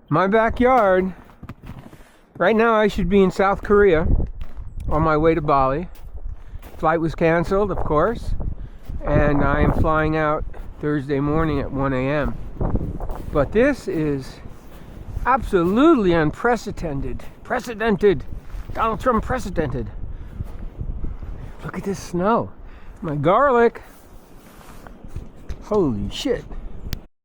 My backyard. Right now I should be in South Korea on my way to Bali. Flight was canceled, of course, and I am flying out Thursday morning at 1 a.m. But this is absolutely unprecedented. Donald Trump precedented. Look at this snow. My garlic. Holy shit.